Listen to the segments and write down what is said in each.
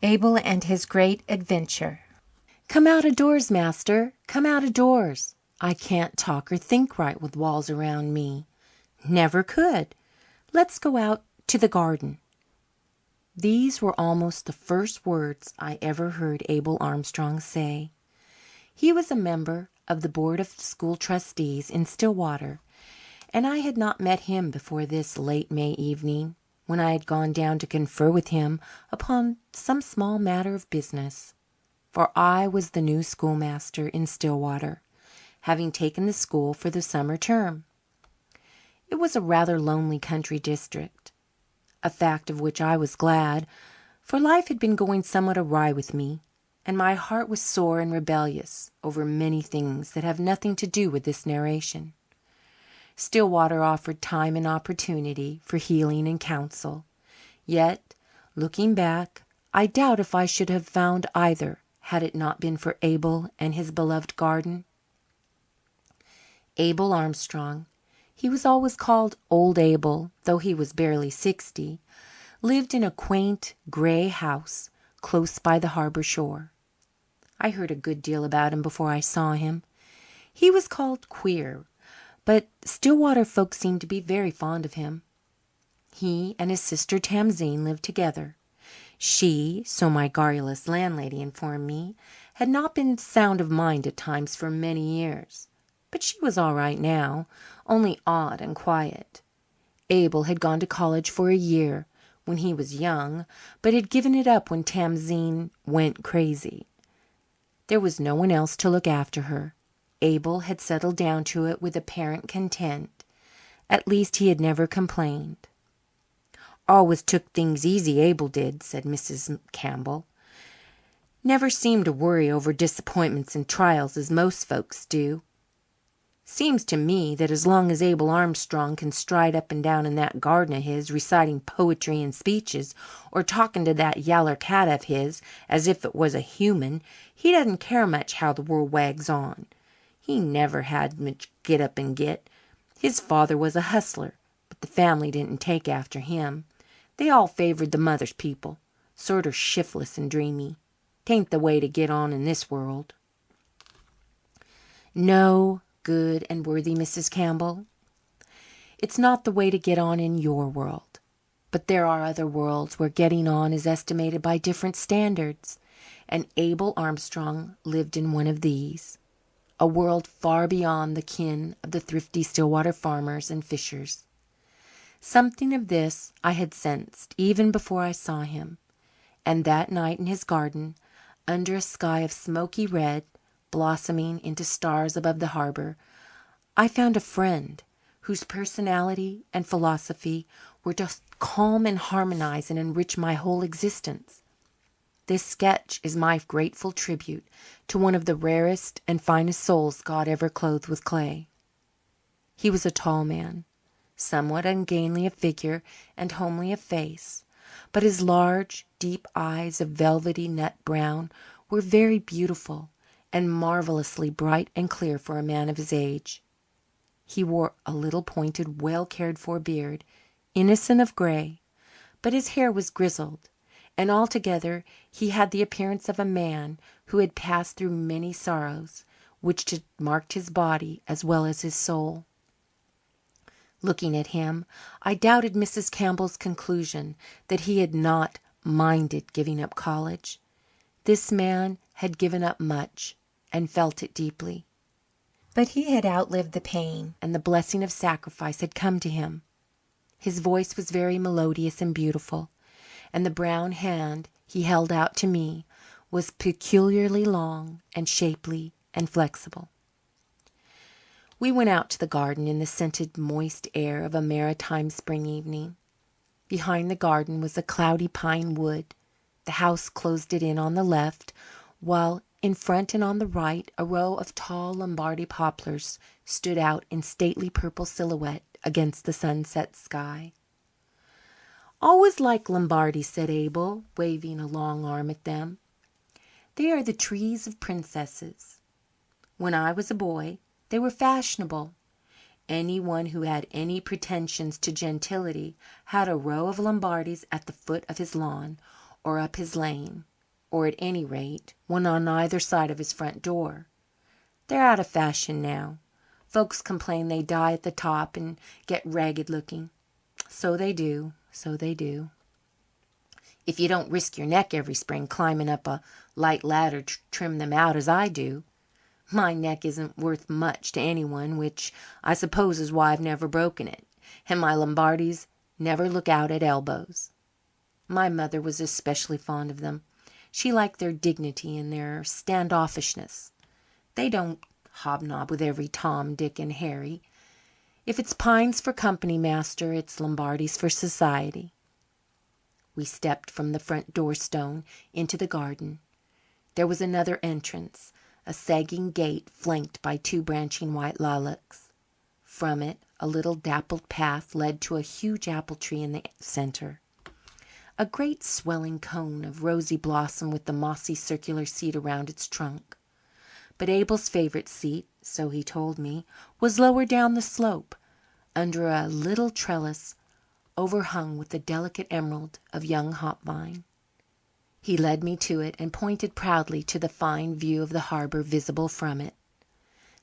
Abel and His Great Adventure. "Come out of doors, master, come out of doors. I can't talk or think right with walls around me. Never could. Let's go out to the garden." These were almost the first words I ever heard Abel Armstrong say. He was a member of the Board of School Trustees in Stillwater, and I had not met him before this late May evening, when I had gone down to confer with him upon some small matter of business. For I was the new schoolmaster in Stillwater, having taken the school for the summer term. It was a rather lonely country district, a fact of which I was glad, for life had been going somewhat awry with me, and my heart was sore and rebellious over many things that have nothing to do with this narration. Stillwater offered time and opportunity for healing and counsel, yet, looking back, I doubt if I should have found either had it not been for Abel and his beloved garden. Abel Armstrong, he was always called Old Abel, though he was barely 60, lived in a quaint grey house close by the harbour shore. I heard a good deal about him before I saw him. He was called queer, but Stillwater folks seemed to be very fond of him. He and his sister Tamzine lived together. She, so my garrulous landlady informed me, had not been sound of mind at times for many years, but she was all right now, only odd and quiet. Abel had gone to college for a year when he was young, but had given it up when Tamzine went crazy. There was no one else to look after her. Abel had settled down to it with apparent content. At least he had never complained. "Always took things easy, Abel did," said Mrs. Campbell. "Never seemed to worry over disappointments and trials as most folks do. Seems to me that as long as Abel Armstrong can stride up and down in that garden of his, reciting poetry and speeches, or talking to that yaller cat of his as if it was a human, he doesn't care much how the world wags on. He never had much get up and git. His father was a hustler, but the family didn't take after him. They all favoured the mother's people, sorter shiftless and dreamy. 'Tain't the way to get on in this world." "No, good and worthy Mrs. Campbell, it's not the way to get on in your world. But there are other worlds where getting on is estimated by different standards, and Abel Armstrong lived in one of these, a world far beyond the ken of the thrifty Stillwater farmers and fishers. Something of this I had sensed even before I saw him, and that night in his garden, under a sky of smoky red, blossoming into stars above the harbour, I found a friend whose personality and philosophy were to calm and harmonize and enrich my whole existence. This sketch is my grateful tribute to one of the rarest and finest souls God ever clothed with clay. He was a tall man, somewhat ungainly of figure and homely of face, but his large, deep eyes of velvety nut brown were very beautiful and marvellously bright and clear for a man of his age. He wore a little pointed, well cared for beard, innocent of grey, but his hair was grizzled, and altogether he had the appearance of a man who had passed through many sorrows, which had marked his body as well as his soul. Looking at him, I doubted Mrs. Campbell's conclusion that he had not minded giving up college. This man had given up much and felt it deeply. But he had outlived the pain, and the blessing of sacrifice had come to him. His voice was very melodious and beautiful, and the brown hand he held out to me was peculiarly long and shapely and flexible. We went out to the garden in the scented, moist air of a maritime spring evening. Behind the garden was a cloudy pine wood. The house closed it in on the left, while in front and on the right a row of tall Lombardy poplars stood out in stately purple silhouette against the sunset sky. "Always liked Lombardy," said Abel, waving a long arm at them. "They are the trees of princesses. When I was a boy they were fashionable. Any one who had any pretensions to gentility had a row of Lombardies at the foot of his lawn or up his lane. or at any rate one on either side of his front door. They're out of fashion now. Folks complain they die at the top and get ragged looking. So they do, so they do. If you don't risk your neck every spring climbing up a light ladder to trim them out as I do. My neck isn't worth much to anyone, which I suppose is why I've never broken it, and my Lombardis never look out at elbows. My mother was especially fond of them. She liked their dignity and their standoffishness. They don't hobnob with every Tom, Dick, and Harry. If it's pines for company, master, it's Lombardis for society. We stepped from the front door stone into the garden. There was another entrance, a sagging gate flanked by 2 branching white lilacs. From it, a little dappled path led to a huge apple tree in the centre. A great swelling cone of rosy blossom with the mossy circular seat around its trunk. But Abel's favourite seat, so he told me, was lower down the slope, under a little trellis overhung with the delicate emerald of young hop-vine. He led me to it and pointed proudly to the fine view of the harbour visible from it.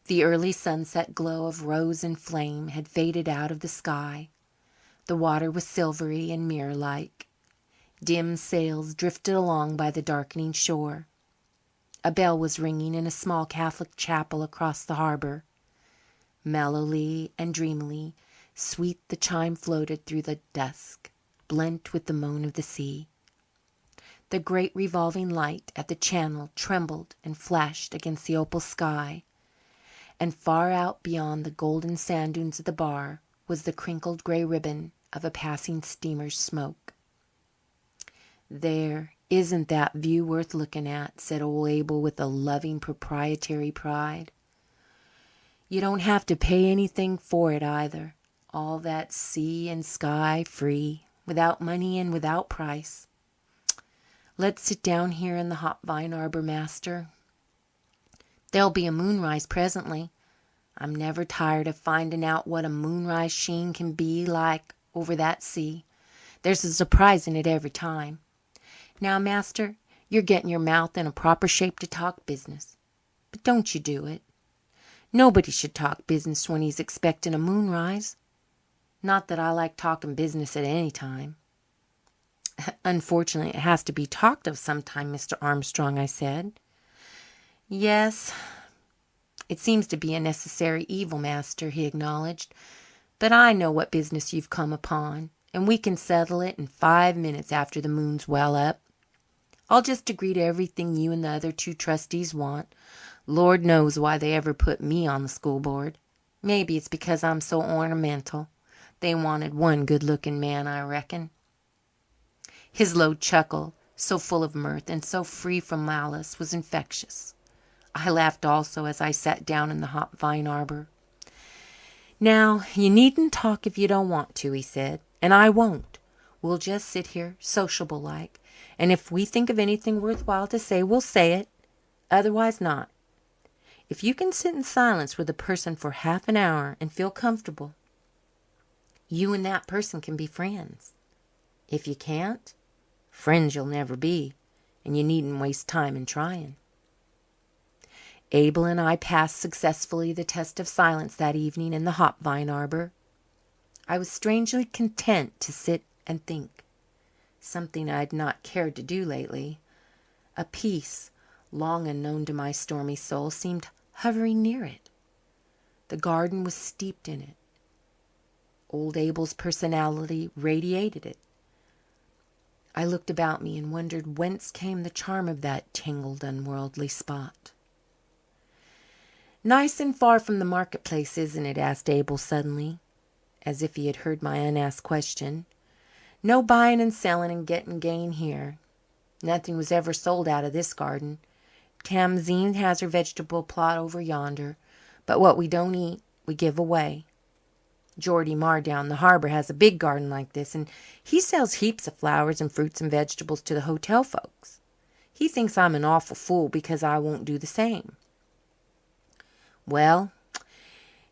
The early sunset glow of rose and flame had faded out of the sky. The water was silvery and mirror-like. Dim sails drifted along by the darkening shore. A bell was ringing in a small Catholic chapel across the harbour. Mellowly and dreamily sweet the chime floated through the dusk, blent with the moan of the sea. The great revolving light at the channel trembled and flashed against the opal sky, and far out beyond the golden sand dunes of the bar was the crinkled grey ribbon of a passing steamer's smoke. "There, isn't that view worth looking at?" said old Abel with a loving proprietary pride. "You don't have to pay anything for it either. All that sea and sky free, without money and without price. Let's sit down here in the hop-vine arbour, master. There'll be a moonrise presently. I'm never tired of finding out what a moonrise sheen can be like over that sea. There's a surprise in it every time. Now, master, you're getting your mouth in a proper shape to talk business. But don't you do it. Nobody should talk business when he's expecting a moonrise. Not that I like talking business at any time." "Unfortunately, it has to be talked of sometime, Mr. Armstrong," I said. "Yes, it seems to be a necessary evil, master," he acknowledged. "But I know what business you've come upon, and we can settle it in 5 minutes after the moon's well up. I'll just agree to everything you and the other 2 trustees want. Lord knows why they ever put me on the school board. Maybe it's because I'm so ornamental. They wanted one good-looking man, I reckon." His low chuckle, so full of mirth and so free from malice, was infectious. I laughed also as I sat down in the hop-vine arbour. "Now, you needn't talk if you don't want to," he said, "and I won't. We'll just sit here, sociable-like, and if we think of anything worth while to say, we'll say it. Otherwise not. If you can sit in silence with a person for half an hour and feel comfortable, you and that person can be friends. If you can't, friends you'll never be, and you needn't waste time in trying." Abel and I passed successfully the test of silence that evening in the hop-vine arbour. I was strangely content to sit and think, something I had not cared to do lately. A peace, long unknown to my stormy soul, seemed hovering near it. The garden was steeped in it. Old Abel's personality radiated it. I looked about me and wondered whence came the charm of that tangled, unworldly spot. "Nice and far from the marketplace, isn't it?" asked Abel suddenly, as if he had heard my unasked question. "No buying and selling and getting gain here. Nothing was ever sold out of this garden. Tamzine has her vegetable plot over yonder, but what we don't eat we give away. Geordie Marr down the harbour has a big garden like this, and he sells heaps of flowers and fruits and vegetables to the hotel folks. He thinks I'm an awful fool because I won't do the same. Well,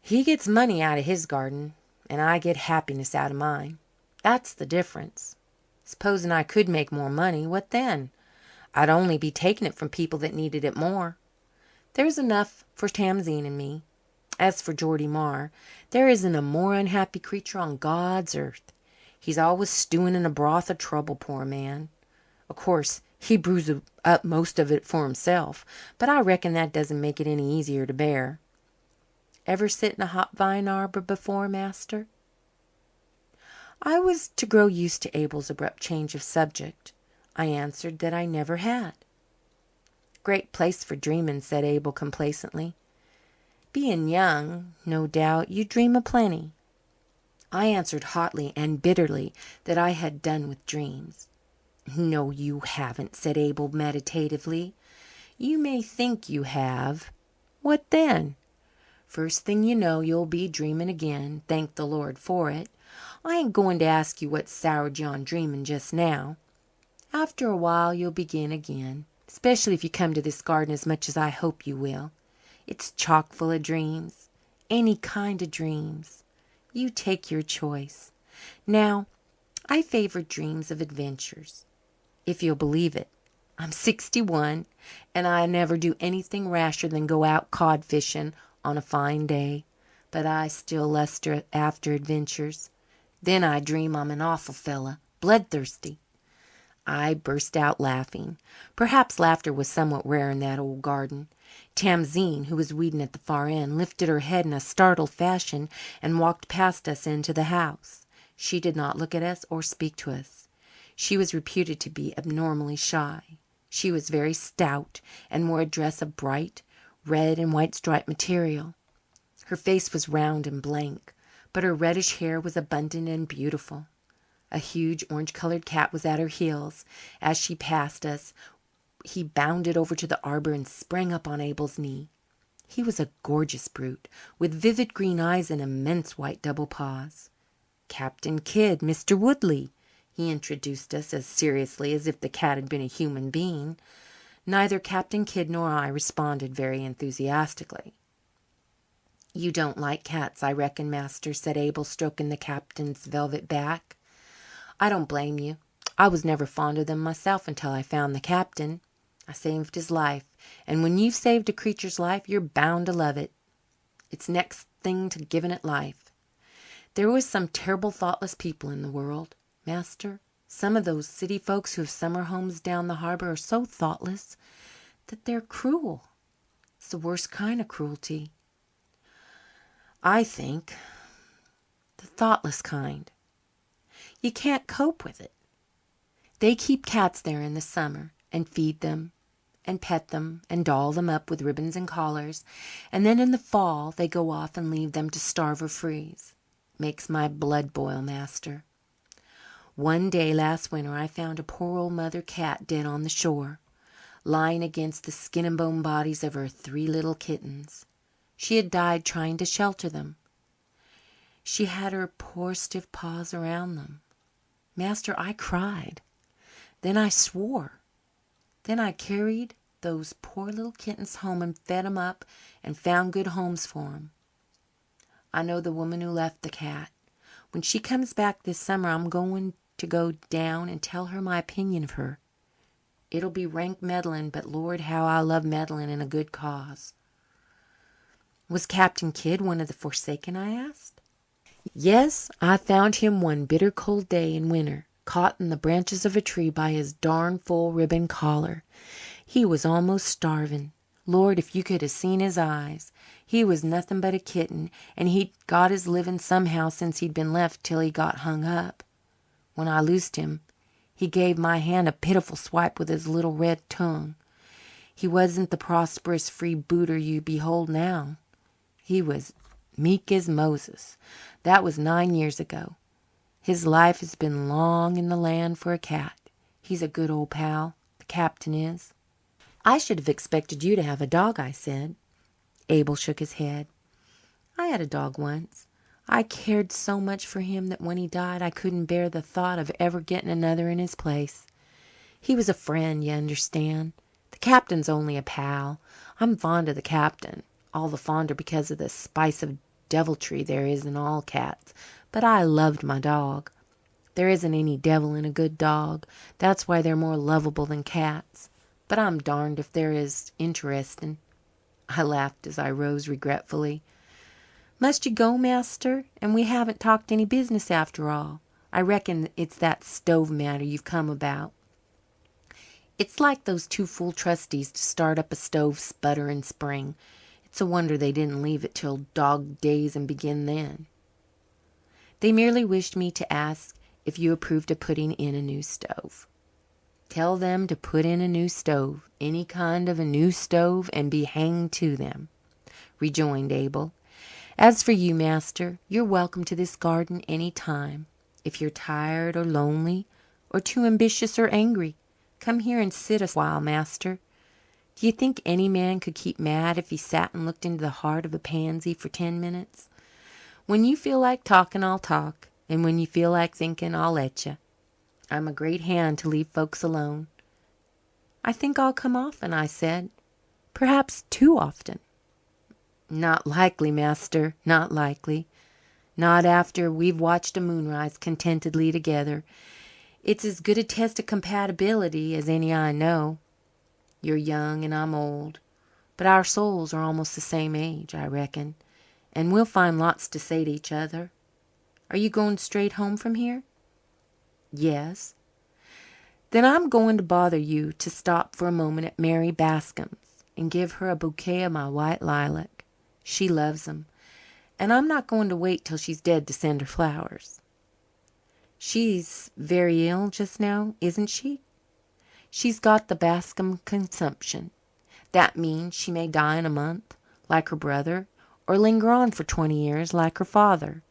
he gets money out of his garden, and I get happiness out of mine. That's the difference. Supposing I could make more money, what then? I'd only be taking it from people that needed it more. There's enough for Tamzine and me. As for Geordie Marr, there isn't a more unhappy creature on God's earth. He's always stewing in a broth of trouble, poor man. Of course, he brews up most of it for himself, but I reckon that doesn't make it any easier to bear. Ever sit in a hop vine arbor before, master?" I was to grow used to Abel's abrupt change of subject. I answered that I never had. "Great place for dreaming," said Abel complacently. "Being young, no doubt you dream a plenty." I answered hotly and bitterly that I had done with dreams. "No, you haven't," said Abel meditatively. "You may think you have. What then? First thing you know you'll be dreaming again, thank the Lord for it. I ain't going to ask you what soured you on dreaming just now. After a while you'll begin again, especially if you come to this garden as much as I hope you will. It's chock full of dreams, any kind of dreams. You take your choice. Now, I favor dreams of adventures. If you'll believe it, I'm 61 and I never do anything rasher than go out cod fishing on a fine day. But I still lust after adventures. Then I dream I'm an awful fella, bloodthirsty." I burst out laughing. Perhaps laughter was somewhat rare in that old garden. Tamzine, who was weeding at the far end, lifted her head in a startled fashion and walked past us into the house. She did not look at us or speak to us. She was reputed to be abnormally shy. She was very stout and wore a dress of bright red and white striped material. Her face was round and blank, but her reddish hair was abundant and beautiful. A huge orange-coloured cat was at her heels. As she passed us, he bounded over to the arbour and sprang up on Abel's knee. He was a gorgeous brute, with vivid green eyes and immense white double paws. "Captain Kidd, Mr. Woodley," he introduced us as seriously as if the cat had been a human being. Neither Captain Kidd nor I responded very enthusiastically. "You don't like cats, I reckon, master," said Abel, stroking the captain's velvet back. "I don't blame you. I was never fond of them myself until I found the captain. I saved his life, and when you've saved a creature's life you're bound to love it. It's next thing to giving it life. There was some terrible thoughtless people in the world, master. Some of those city folks who have summer homes down the harbour are so thoughtless that they're cruel. It's the worst kind of cruelty, I think. The thoughtless kind. You can't cope with it. They keep cats there in the summer and feed them and pet them and doll them up with ribbons and collars, and then in the fall they go off and leave them to starve or freeze. Makes my blood boil, master. One day last winter I found a poor old mother cat dead on the shore, lying against the skin and bone bodies of her 3 little kittens. She had died trying to shelter them. She had her poor stiff paws around them. Master, I cried. Then I swore. Then I carried those poor little kittens home and fed 'em up and found good homes for 'em. I know the woman who left the cat. When she comes back this summer I'm going to go down and tell her my opinion of her. It'll be rank meddling, but Lord, how I love meddling in a good cause." "Was Captain Kidd one of the forsaken?" I asked. "Yes, I found him one bitter cold day in winter, caught in the branches of a tree by his darn full ribbon collar. He was almost starving. Lord, if you could have seen his eyes! He was nothing but a kitten, and he'd got his living somehow since he'd been left till he got hung up. When I loosed him, he gave my hand a pitiful swipe with his little red tongue. He wasn't the prosperous freebooter you behold now. He was meek as Moses. That was 9 years ago. His life has been long in the land for a cat. He's a good old pal, the captain is." "I should have expected you to have a dog," I said. Abel shook his head. "I had a dog once. I cared so much for him that when he died I couldn't bear the thought of ever getting another in his place. He was a friend, you understand. The captain's only a pal. I'm fond of the captain, all the fonder because of the spice of deviltry there is in all cats. But I loved my dog. There isn't any devil in a good dog. That's why they're more lovable than cats. but I'm darned if they're as interesting." I laughed as I rose regretfully. "Must you go, master? And we haven't talked any business after all. I reckon it's that stove matter you've come about." "It's like those two fool trustees to start up a stove sputter in spring. It's a wonder they didn't leave it till dog days and begin then." "They merely wished me to ask if you approved of putting in a new stove." "Tell them to put in a new stove, any kind of a new stove, and be hanged to them," rejoined Abel. "As for you, master, you're welcome to this garden any time. If you're tired or lonely, or too ambitious or angry, come here and sit a while, master. Do you think any man could keep mad if he sat and looked into the heart of a pansy for 10 minutes? When you feel like talking, I'll talk, and when you feel like thinking, I'll let you. I'm a great hand to leave folks alone." "I think I'll come often," I said. "Perhaps too often." "Not likely, master, not likely. Not after we've watched a moonrise contentedly together. It's as good a test of compatibility as any I know. You're young and I'm old, but our souls are almost the same age, I reckon, and we'll find lots to say to each other. Are you going straight home from here?" "Yes." "Then I'm going to bother you to stop for a moment at Mary Bascom's and give her a bouquet of my white lilac. She loves 'em, and I'm not going to wait till she's dead to send her flowers." "She's very ill just now, isn't she?" "She's got the Bascom consumption. That means she may die in a month, like her brother, or linger on for 20 years, like her father.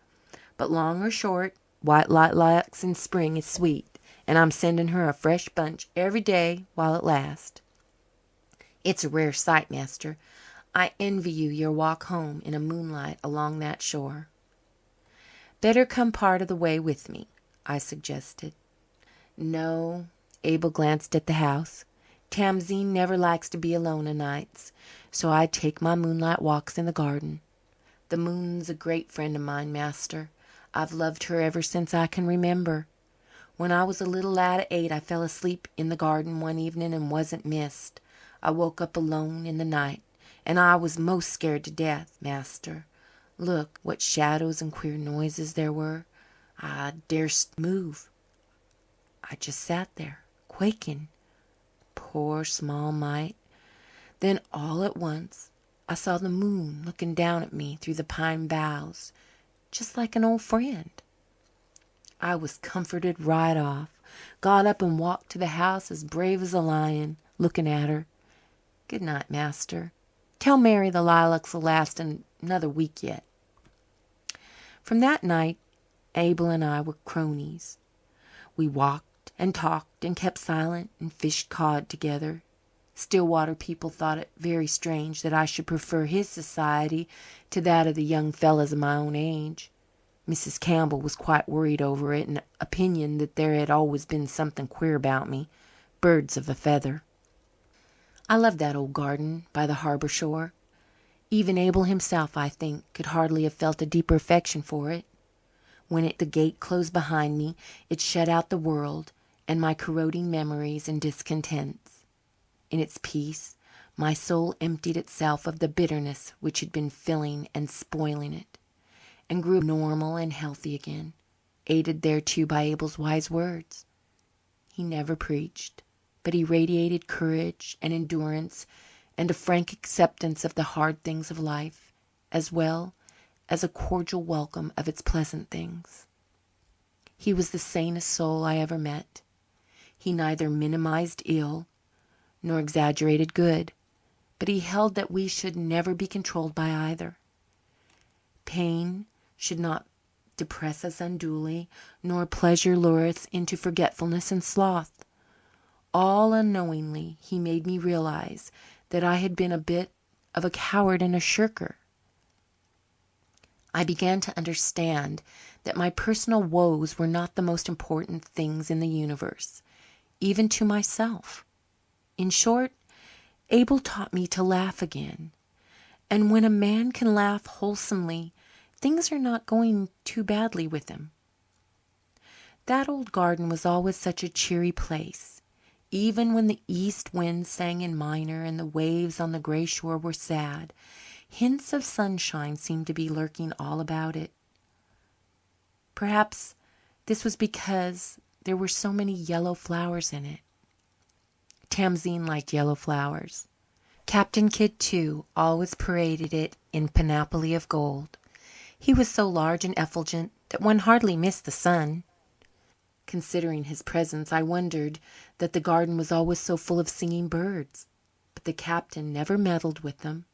But long or short, white lilacs in spring is sweet, and I'm sending her a fresh bunch every day while it lasts. It's a rare sight, master. I envy you your walk home in a moonlight along that shore." "Better come part of the way with me," I suggested. "No." Abel glanced at the house. "Tamzine never likes to be alone o' nights, so I take my moonlight walks in the garden. The moon's a great friend of mine, master. I've loved her ever since I can remember. When I was a little lad of 8 I fell asleep in the garden one evening and wasn't missed. I woke up alone in the night, and I was most scared to death, master. Look, what shadows and queer noises there were. I durst move. I just sat there, quaking. Poor small mite. Then all at once I saw the moon looking down at me through the pine boughs, just like an old friend. I was comforted right off, got up and walked to the house as brave as a lion, looking at her. Good night, master. Tell Mary the lilacs will last another week yet." From that night Abel and I were cronies. We walked and talked and kept silent and fished cod together. Stillwater people thought it very strange that I should prefer his society to that of the young fellows of my own age. Mrs. Campbell was quite worried over it and opinioned that there had always been something queer about me. Birds of a feather. I loved that old garden by the harbour shore. Even Abel himself, I think, could hardly have felt a deeper affection for it. When the gate closed behind me, it shut out the world and my corroding memories and discontents. In its peace, my soul emptied itself of the bitterness which had been filling and spoiling it, and grew normal and healthy again, aided thereto by Abel's wise words. He never preached, but he radiated courage and endurance and a frank acceptance of the hard things of life, as well as a cordial welcome of its pleasant things. He was the sanest soul I ever met. He neither minimized ill nor exaggerated good, but he held that we should never be controlled by either. Pain should not depress us unduly, nor pleasure lure us into forgetfulness and sloth. All unknowingly he made me realize that I had been a bit of a coward and a shirker. I began to understand that my personal woes were not the most important things in the universe, even to myself. In short, Abel taught me to laugh again. And when a man can laugh wholesomely, things are not going too badly with him. That old garden was always such a cheery place. Even when the east wind sang in minor and the waves on the grey shore were sad, hints of sunshine seemed to be lurking all about it. Perhaps this was because there were so many yellow flowers in it. Tamzine liked yellow flowers. Captain Kidd, too, always paraded it in panoply of gold. He was so large and effulgent that one hardly missed the sun. Considering his presence, I wondered that the garden was always so full of singing birds. But the captain never meddled with them.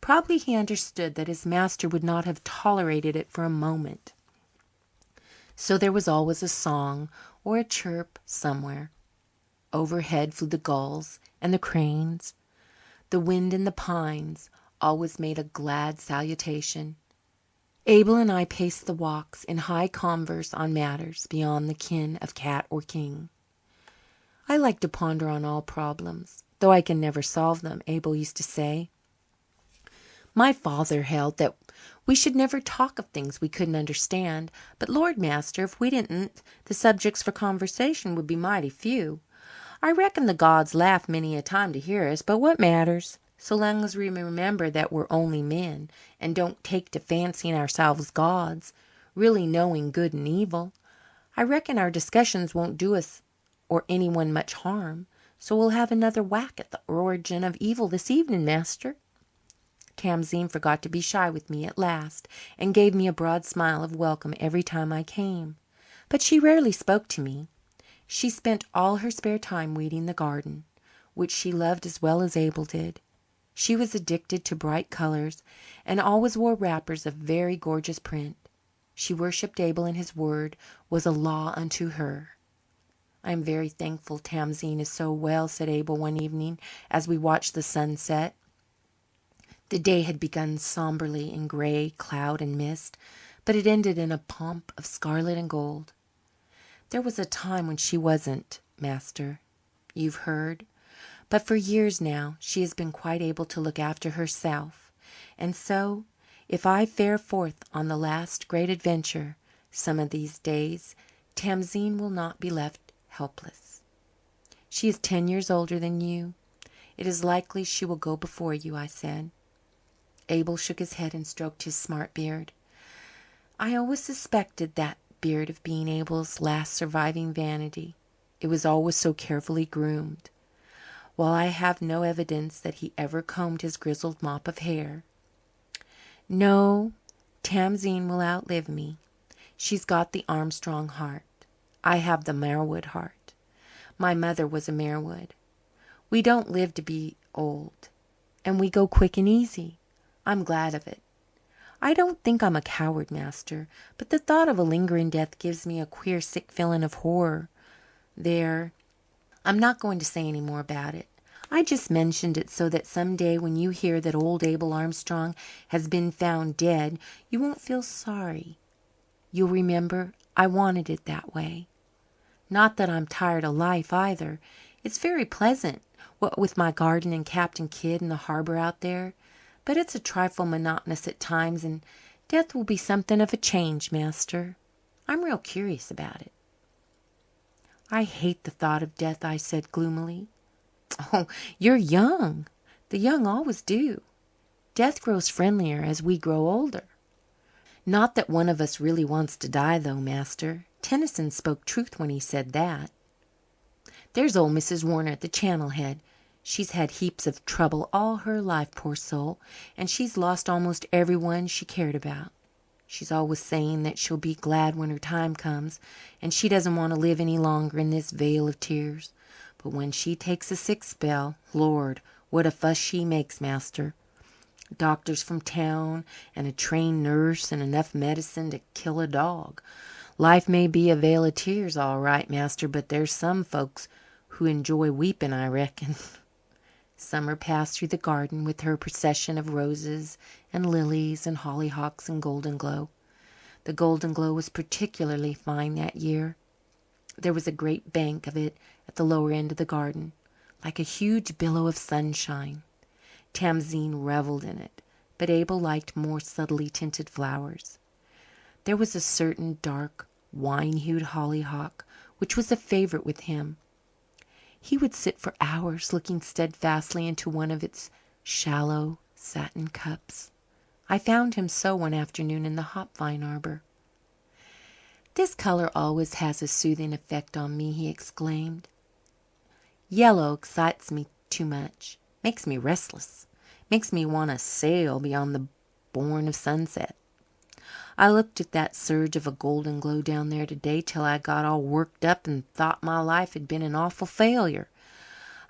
Probably he understood that his master would not have tolerated it for a moment. So there was always a song or a chirp somewhere. Overhead flew the gulls and the cranes. The wind in the pines always made a glad salutation. Abel and I paced the walks in high converse on matters beyond the ken of cat or king. I like to ponder on all problems, though I can never solve them, Abel used to say. My father held that we should never talk of things we couldn't understand, but Lord, master, if we didn't, the subjects for conversation would be mighty few. I reckon the gods laugh many a time to hear us, but what matters? So long as we remember that we're only men and don't take to fancying ourselves gods, really knowing good and evil, I reckon our discussions won't do us or anyone much harm. So we'll have another whack at the origin of evil this evening, master. Tamzine forgot to be shy with me at last and gave me a broad smile of welcome every time I came. But she rarely spoke to me. She spent all her spare time weeding the garden, which she loved as well as Abel did. She was addicted to bright colours and always wore wrappers of very gorgeous print. She worshipped Abel, and his word was a law unto her. "I am very thankful Tamzine is so well," said Abel one evening as we watched the sun set. The day had begun sombrely in grey cloud and mist, but it ended in a pomp of scarlet and gold. "There was a time when she wasn't, master. You've heard. But for years now she has been quite able to look after herself. And so, if I fare forth on the last great adventure some of these days, Tamzine will not be left helpless. She is 10 years older than you. It is likely she will go before you," I said. Abel shook his head and stroked his smart beard. I always suspected that beard of being Abel's last surviving vanity. It was always so carefully groomed, while I have no evidence that he ever combed his grizzled mop of hair. No, Tamzine will outlive me. She's got the Armstrong heart. I have the Marwood heart. My mother was a Marwood. We don't live to be old, and we go quick and easy. I'm glad of it. I don't think I'm a coward, master, but the thought of a lingering death gives me a queer sick feeling of horror. There, I'm not going to say any more about it. I just mentioned it so that some day when you hear that old Abel Armstrong has been found dead, you won't feel sorry. You'll remember I wanted it that way. Not that I'm tired of life either. It's very pleasant, what with my garden and Captain Kidd and the harbour out there. But it's a trifle monotonous at times, and death will be something of a change, master. I'm real curious about it." "I hate the thought of death," I said gloomily. "Oh, you're young. The young always do. Death grows friendlier as we grow older. Not that one of us really wants to die, though, master. Tennyson spoke truth when he said that. There's old Mrs. Warner at the Channel Head. She's had heaps of trouble all her life, poor soul, and she's lost almost every one she cared about. She's always saying that she'll be glad when her time comes, and she doesn't want to live any longer in this vale of tears. But when she takes a sick spell, Lord, what a fuss she makes, master. Doctors from town and a trained nurse and enough medicine to kill a dog. Life may be a vale of tears, all right, master, but there's some folks who enjoy weeping, I reckon." Summer passed through the garden with her procession of roses and lilies and hollyhocks and golden glow. The golden glow was particularly fine that year. There was a great bank of it at the lower end of the garden, like a huge billow of sunshine. Tamzine revelled in it, but Abel liked more subtly tinted flowers. There was a certain dark, wine-hued hollyhock which was a favourite with him. He would sit for hours looking steadfastly into one of its shallow satin cups. I found him so one afternoon in the hop vine arbor. "This colour always has a soothing effect on me," he exclaimed. "Yellow excites me too much, makes me restless, makes me want to sail beyond the bourne of sunset. I looked at that surge of a golden glow down there today till I got all worked up and thought my life had been an awful failure.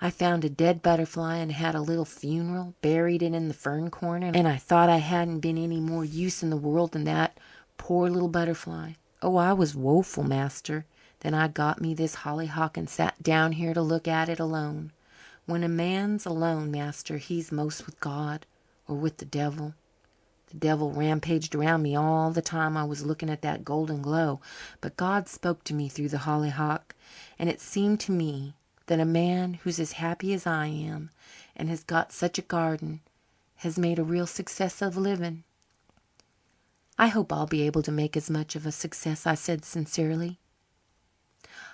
I found a dead butterfly and had a little funeral, buried it in the fern corner, and I thought I hadn't been any more use in the world than that poor little butterfly. Oh, I was woeful, master. Then I got me this hollyhock and sat down here to look at it alone. When a man's alone, master, he's most with God or with the devil. The devil rampaged around me all the time I was looking at that golden glow, but God spoke to me through the hollyhock, and it seemed to me that a man who's as happy as I am and has got such a garden has made a real success of living." "I hope I'll be able to make as much of a success," I said sincerely.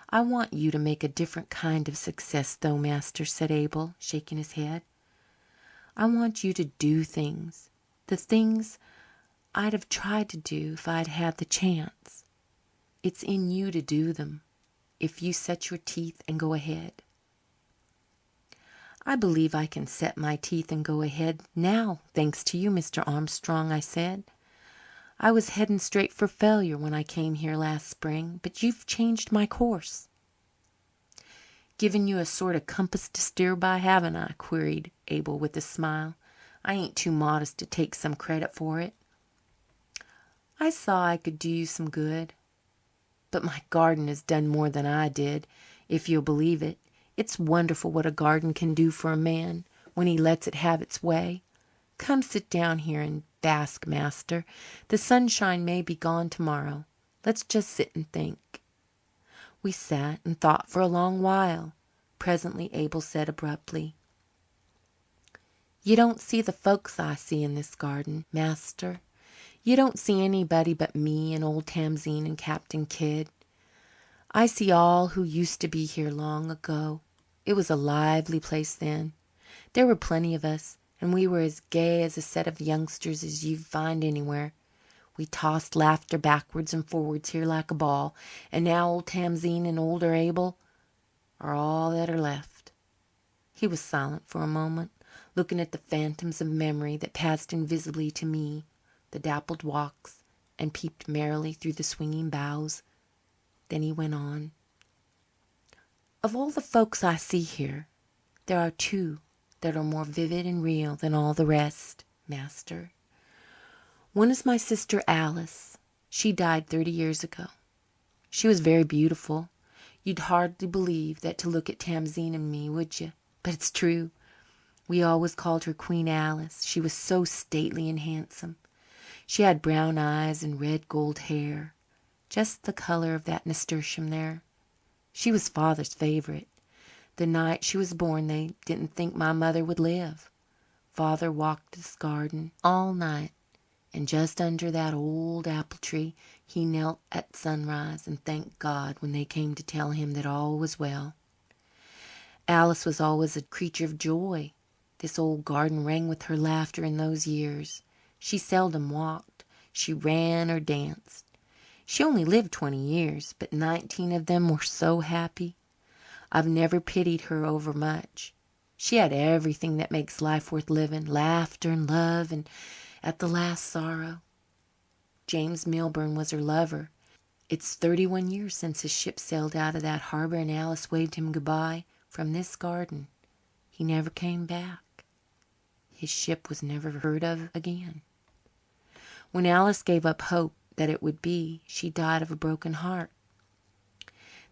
"I want you to make a different kind of success, though, master," said Abel, shaking his head. "I want you to do things, the things I'd have tried to do if I'd had the chance. It's in you to do them, if you set your teeth and go ahead." "I believe I can set my teeth and go ahead now, thanks to you, Mr. Armstrong," I said. "I was heading straight for failure when I came here last spring, but you've changed my course." "Given you a sort of compass to steer by, haven't I?" queried Abel with a smile. "I ain't too modest to take some credit for it. I saw I could do you some good. But my garden has done more than I did, if you'll believe it. It's wonderful what a garden can do for a man when he lets it have its way. Come sit down here and bask, master. The sunshine may be gone tomorrow. Let's just sit and think." We sat and thought for a long while. Presently Abel said abruptly, "You don't see the folks I see in this garden, master. You don't see anybody but me and old Tamzine and Captain Kidd. I see all who used to be here long ago. It was a lively place then. There were plenty of us, and we were as gay as a set of youngsters as you'd find anywhere. We tossed laughter backwards and forwards here like a ball, and now old Tamzine and older Abel are all that are left." He was silent for a moment, looking at the phantoms of memory that passed invisibly to me, the dappled walks, and peeped merrily through the swinging boughs. Then he went on. "Of all the folks I see here, there are two that are more vivid and real than all the rest, master. One is my sister Alice. She died 30 years ago. She was very beautiful. You'd hardly believe that to look at Tamzine and me, would you? But it's true. We always called her Queen Alice. She was so stately and handsome. She had brown eyes and red gold hair, just the colour of that nasturtium there. She was Father's favourite. The night she was born they didn't think my mother would live. Father walked this garden all night, and just under that old apple tree he knelt at sunrise and thanked God when they came to tell him that all was well. Alice was always a creature of joy. This old garden rang with her laughter in those years. She seldom walked. She ran or danced. She only lived 20 years, but 19 of them were so happy. I've never pitied her over much. She had everything that makes life worth living, laughter and love, and at the last sorrow. James Milburn was her lover. It's 31 years since his ship sailed out of that harbour and Alice waved him goodbye from this garden. He never came back. His ship was never heard of again. When Alice gave up hope that it would be, she died of a broken heart.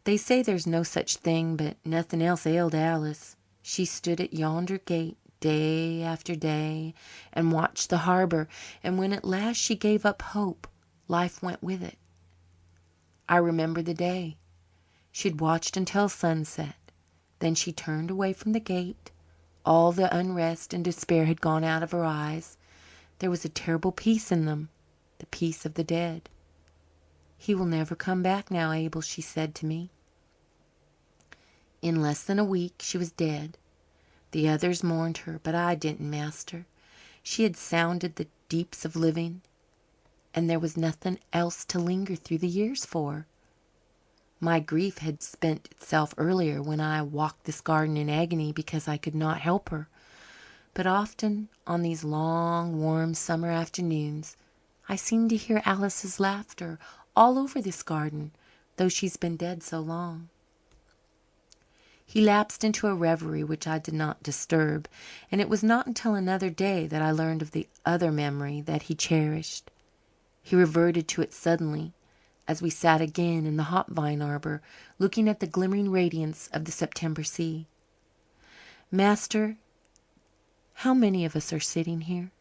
They say there's no such thing, but nothing else ailed Alice. She stood at yonder gate day after day and watched the harbour, and when at last she gave up hope, life went with it. I remember the day. She'd watched until sunset. Then she turned away from the gate. All the unrest and despair had gone out of her eyes. There was a terrible peace in them, the peace of the dead. "He will never come back now, Abel," she said to me. In less than a week she was dead. The others mourned her, but I didn't, master. She had sounded the deeps of living, and there was nothing else to linger through the years for. My grief had spent itself earlier when I walked this garden in agony because I could not help her. But often on these long, warm summer afternoons I seem to hear Alice's laughter all over this garden, though she's been dead so long." He lapsed into a reverie which I did not disturb, and it was not until another day that I learned of the other memory that he cherished. He reverted to it suddenly, as we sat again in the hop vine arbour, looking at the glimmering radiance of the September sea. "Master, how many of us are sitting here?"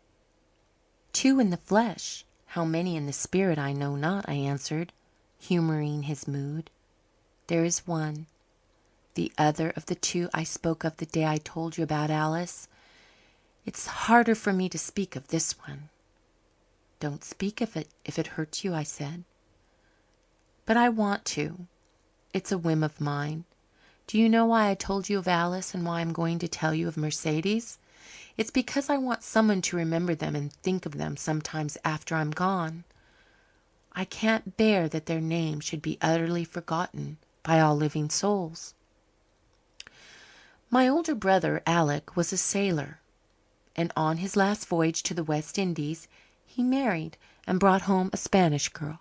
"Two in the flesh. How many in the spirit I know not," I answered, humouring his mood. "There is one. The other of the two I spoke of the day I told you about Alice. It's harder for me to speak of this one." "Don't speak of it if it hurts you," I said. "But I want to. It's a whim of mine. Do you know why I told you of Alice and why I'm going to tell you of Mercedes? It's because I want someone to remember them and think of them sometimes after I'm gone. I can't bear that their names should be utterly forgotten by all living souls. My older brother, Alec, was a sailor, and on his last voyage to the West Indies he married and brought home a Spanish girl.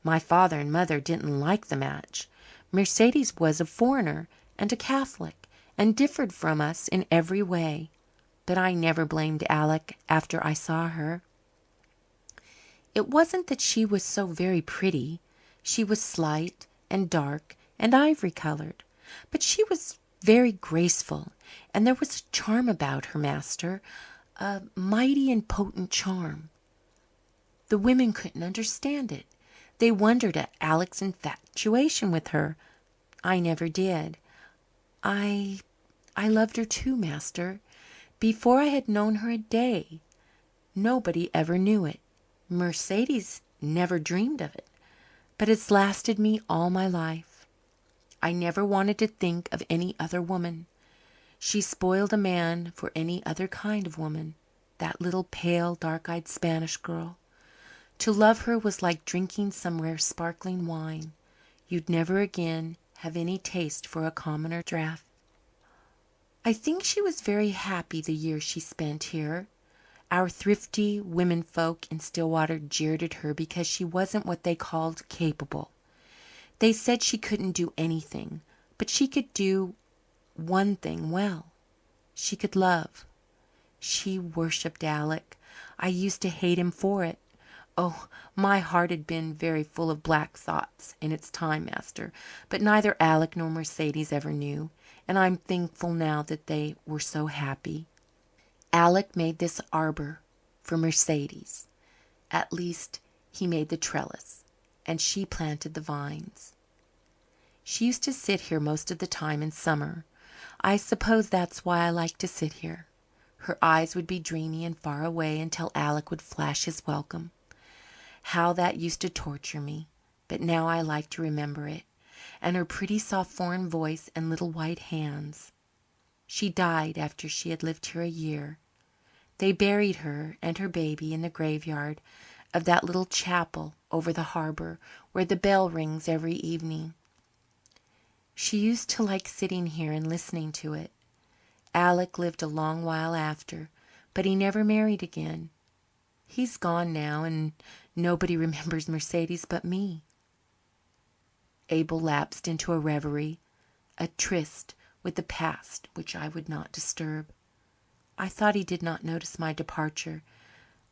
My father and mother didn't like the match. Mercedes was a foreigner and a Catholic, and differed from us in every way. But I never blamed Alec after I saw her. It wasn't that she was so very pretty. She was slight and dark and ivory-coloured, but she was very graceful, and there was a charm about her, master, a mighty and potent charm. The women couldn't understand it. They wondered at Alec's infatuation with her. I never did. I loved her too, master, before I had known her a day. Nobody ever knew it. Mercedes never dreamed of it. But it's lasted me all my life. I never wanted to think of any other woman. She spoiled a man for any other kind of woman, that little pale, dark-eyed Spanish girl. To love her was like drinking some rare sparkling wine. You'd never again have any taste for a commoner draught. I think she was very happy the year she spent here. Our thrifty womenfolk in Stillwater jeered at her because she wasn't what they called capable. They said she couldn't do anything, but she could do one thing well. She could love. She worshipped Alec. I used to hate him for it. Oh, my heart had been very full of black thoughts in its time, master, but neither Alec nor Mercedes ever knew, and I'm thankful now that they were so happy. Alec made this arbour for Mercedes. At least, he made the trellis, and she planted the vines. She used to sit here most of the time in summer. I suppose that's why I like to sit here. Her eyes would be dreamy and far away until Alec would flash his welcome. How that used to torture me, but now I like to remember it. And her pretty soft foreign voice and little white hands. She died after she had lived here a year. They buried her and her baby in the graveyard of that little chapel over the harbour where the bell rings every evening. She used to like sitting here and listening to it. Alec lived a long while after, but he never married again. He's gone now, and nobody remembers Mercedes but me." Abel lapsed into a reverie, a tryst with the past which I would not disturb. I thought he did not notice my departure,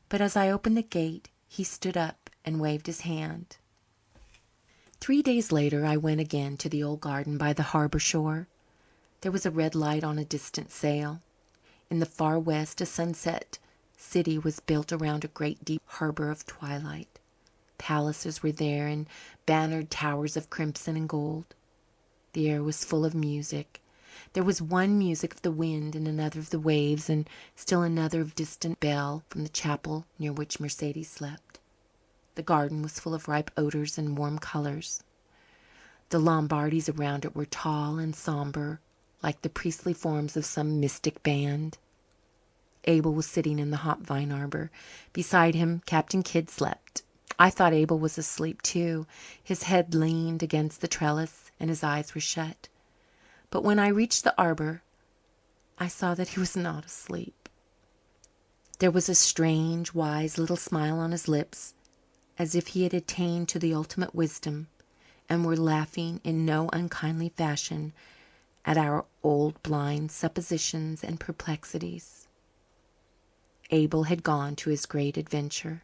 but as I opened the gate he stood up and waved his hand. 3 days later I went again to the old garden by the harbour shore. There was a red light on a distant sail. In the far west a sunset city was built around a great deep harbour of twilight. Palaces were there and bannered towers of crimson and gold. The air was full of music. There was one music of the wind and another of the waves, and still another of distant bell from the chapel near which Mercedes slept. The garden was full of ripe odours and warm colours. The Lombardis around it were tall and sombre, like the priestly forms of some mystic band. Abel was sitting in the hop vine arbour. Beside him Captain Kidd slept. I thought Abel was asleep too. His head leaned against the trellis and his eyes were shut. But when I reached the arbour I saw that he was not asleep. There was a strange, wise little smile on his lips, as if he had attained to the ultimate wisdom and were laughing in no unkindly fashion at our old blind suppositions and perplexities. Abel had gone to his great adventure.